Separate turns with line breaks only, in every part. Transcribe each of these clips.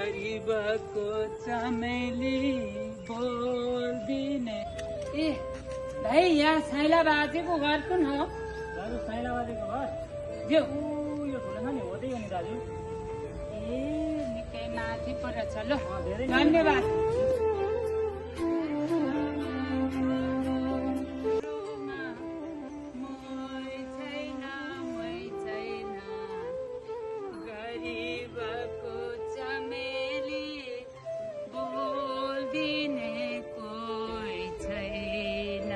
गरीबको चमेली बोल्दिने। ए भाइ, यहाँ साइला बाजेको घर कुन हो?
दाजु साइला बाजेको घर
जो
यो ठुलो छ नि, हो त्यही हो नि दाजु।
ए निकै माथि परेछ। ल
धेरै
धन्यवाद। गरीबको चमेली बोल्दिने कोही छैन।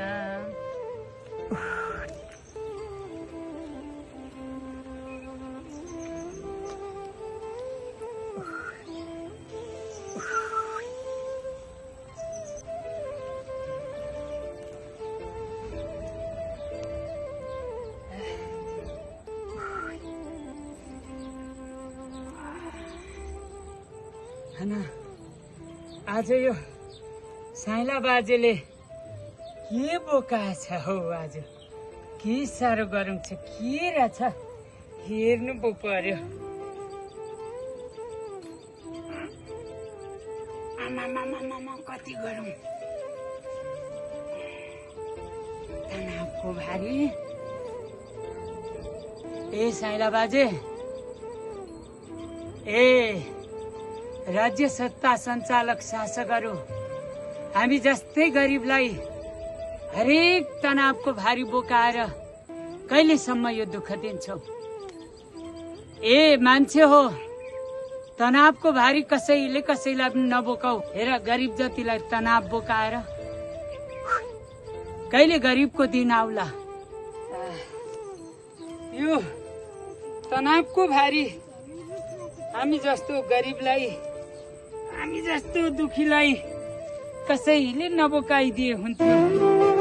आज यो साइला बाजेले के बोकाछ हौ? आज के साह्रो गरम छ, के रहेछ हेर्नु पो पर्यो। आमामामामा कति गरम, तनावको भारी। ए साइला बाजे, ए राज्य सत्ता सञ्चालक शासकहरू, हामी जस्तै गरिबलाई हरेक तनावको भारी बोकाएर कहिलेसम्म यो दुःख दिन्छौ? ए मान्छे हो, तनावको भारी कसैले कसैलाई पनि नबोकाऊ। हेर, गरिब जतिलाई तनाव बोकाएर कहिले गरिबको दिन आउला? यो तनावको भारी हामी जस्तो गरिबलाई, हामी जस्तो दुखीलाई कसैले नबोकाइदिए हुन्थ्यो।